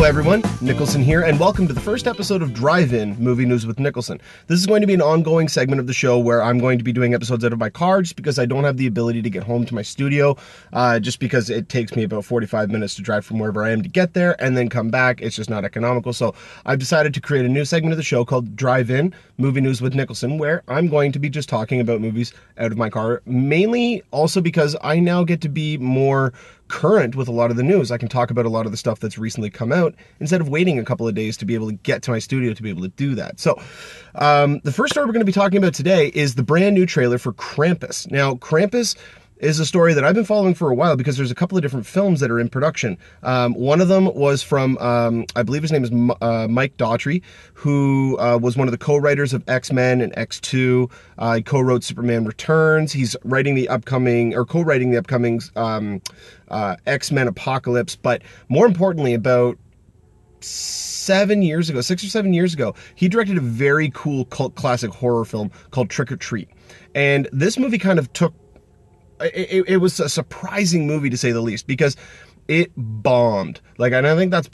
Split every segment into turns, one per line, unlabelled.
everyone, Nicholson here, and welcome to the first episode of Drive-In Movie News with Nicholson. This is going to be an ongoing segment of the show where I'm going to be doing episodes out of my car just because I don't have the ability to get home to my studio, just because it takes me about 45 minutes to drive from wherever I am to get there and then come back. It's just not economical, so I've decided to create a new segment of the show called Drive-In Movie News with Nicholson, where I'm going to be just talking about movies out of my car, mainly also because I now get to be more current with a lot of the news. I can talk about a lot of the stuff that's recently come out instead of waiting a couple of days to be able to get to my studio to be able to do that. So the first story we're going to be talking about today is the brand new trailer for Krampus. Now, Krampus is a story that I've been following for a while because there's a couple of different films that are in production. One of them was from, I believe his name is Mike Daughtry, who was one of the co-writers of X-Men and X2. He co-wrote Superman Returns. He's writing the upcoming, or co-writing the upcoming X-Men Apocalypse. But more importantly, about 6 or 7 years ago, he directed a very cool cult classic horror film called Trick or Treat. And this movie kind of took, it was a surprising movie to say the least, because it bombed. Like, and I think that's a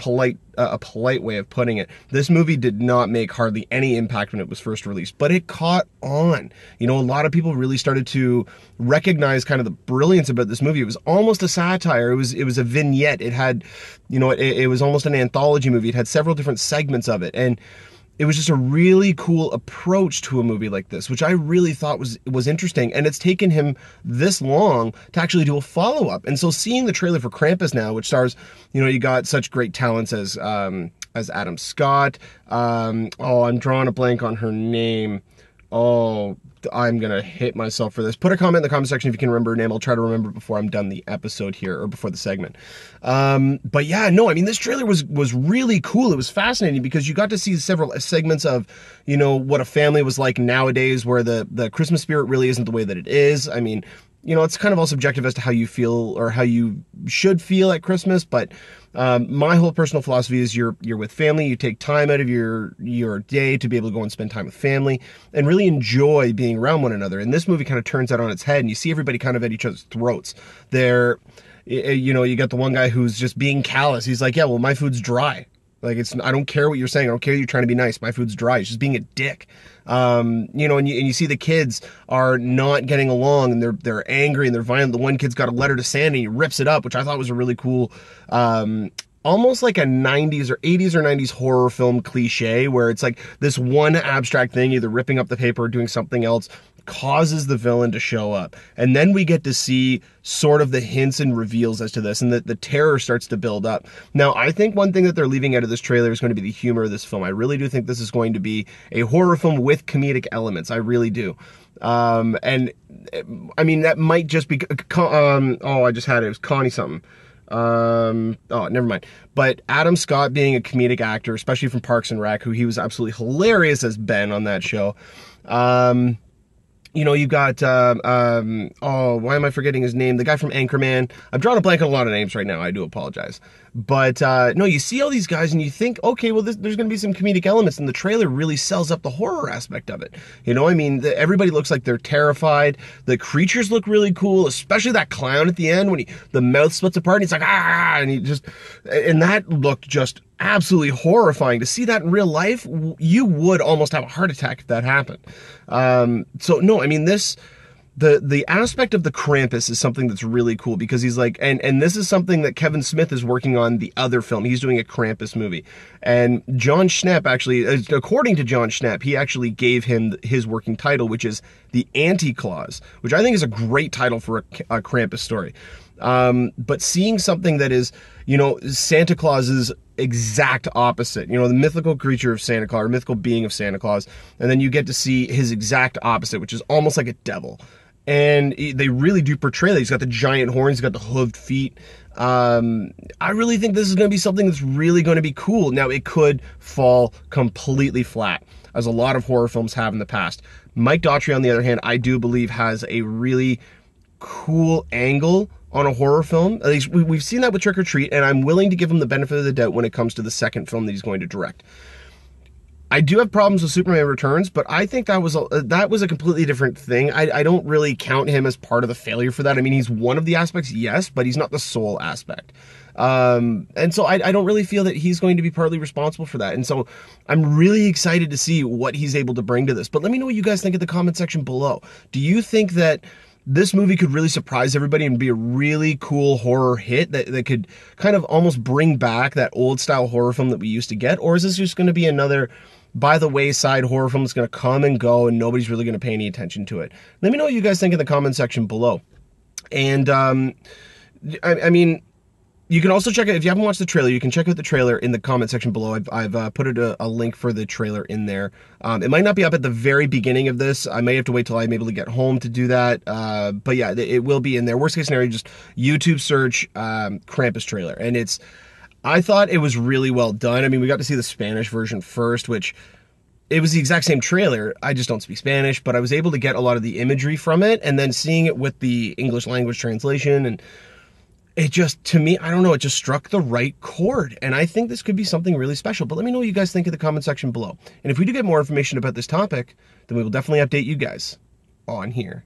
polite way of putting it. This movie did not make hardly any impact when it was first released, but it caught on. You know, a lot of people really started to recognize kind of the brilliance about this movie. It was almost a satire. It was a vignette. It had, you know, it was almost an anthology movie. It had several different segments of it, and it was just a really cool approach to a movie like this, which I really thought was interesting. And it's taken him this long to actually do a follow-up. And so seeing the trailer for Krampus now, which stars, you know, you got such great talents as Adam Scott. I'm drawing a blank on her name. Oh, I'm going to hit myself for this. Put a comment in the comment section if you can remember her name. I'll try to remember it before I'm done the episode here, or before the segment. But yeah, no, I mean, this trailer was really cool. It was fascinating because you got to see several segments of, you know, what a family was like nowadays, where the Christmas spirit really isn't the way that it is. I mean, you know, it's kind of all subjective as to how you feel or how you should feel at Christmas, but my whole personal philosophy is you're with family, you take time out of your day to be able to go and spend time with family and really enjoy being around one another. And this movie kind of turns that on its head, and you see everybody kind of at each other's throats. They're, you know, you got the one guy who's just being callous. He's like, yeah, well, my food's dry. Like, I don't care what you're saying. I don't care you're trying to be nice. My food's dry. He's just being a dick. You know, and you see the kids are not getting along, and they're angry and they're violent. The one kid's got a letter to Santa and he rips it up, which I thought was a really cool, almost like a 80s or 90s horror film cliche, where it's like this one abstract thing, either ripping up the paper or doing something else, causes the villain to show up. And then we get to see sort of the hints and reveals as to this, and the terror starts to build up. Now, I think one thing that they're leaving out of this trailer is going to be the humor of this film. I really do think this is going to be a horror film with comedic elements. I really do. And I mean, that might just be, I just had it. It was Connie something. Never mind. But Adam Scott being a comedic actor, especially from Parks and Rec, who he was absolutely hilarious as Ben on that show. You know, you got, why am I forgetting his name? The guy from Anchorman. I'm drawing a blank on a lot of names right now. I do apologize. But, no, you see all these guys and you think, okay, well, there's going to be some comedic elements, and the trailer really sells up the horror aspect of it. You know, I mean, everybody looks like they're terrified. The creatures look really cool, especially that clown at the end when the mouth splits apart and he's like, ah, and that looked just absolutely horrifying. To see that in real life, you would almost have a heart attack if that happened. So no, I mean, the aspect of the Krampus is something that's really cool, because he's like, and this is something that Kevin Smith is working on, the other film. He's doing a Krampus movie. And John Schnepp actually, according to John Schnepp, he actually gave him his working title, which is The Anti-Claus, which I think is a great title for a Krampus story. But seeing something that is, you know, Santa Claus's exact opposite, you know, the mythical creature of Santa Claus, or mythical being of Santa Claus, and then you get to see his exact opposite, which is almost like a devil. And they really do portray that. He's got the giant horns, he's got the hooved feet. I really think this is going to be something that's really going to be cool. Now, it could fall completely flat, as a lot of horror films have in the past. Mike Daughtry, on the other hand, I do believe has a really cool angle on a horror film. At least we've seen that with Trick or Treat, and I'm willing to give him the benefit of the doubt when it comes to the second film that he's going to direct. I do have problems with Superman Returns, but I think that was a completely different thing. I don't really count him as part of the failure for that. I mean, he's one of the aspects, yes, but he's not the sole aspect. And so I don't really feel that he's going to be partly responsible for that. And so I'm really excited to see what he's able to bring to this. But let me know what you guys think in the comment section below. Do you think that this movie could really surprise everybody and be a really cool horror hit that could kind of almost bring back that old style horror film that we used to get? Or is this just going to be another by the wayside horror film that's going to come and go and nobody's really going to pay any attention to it? Let me know what you guys think in the comment section below. And I mean, you can also check out, if you haven't watched the trailer, you can check out the trailer in the comment section below. I've put a link for the trailer in there. It might not be up at the very beginning of this. I may have to wait till I'm able to get home to do that. But yeah, it will be in there. Worst case scenario, just YouTube search Krampus trailer. And I thought it was really well done. I mean, we got to see the Spanish version first, which it was the exact same trailer. I just don't speak Spanish, but I was able to get a lot of the imagery from it, and then seeing it with the English language translation, and it just, to me, I don't know, it just struck the right chord. And I think this could be something really special. But let me know what you guys think in the comment section below. And if we do get more information about this topic, then we will definitely update you guys on here.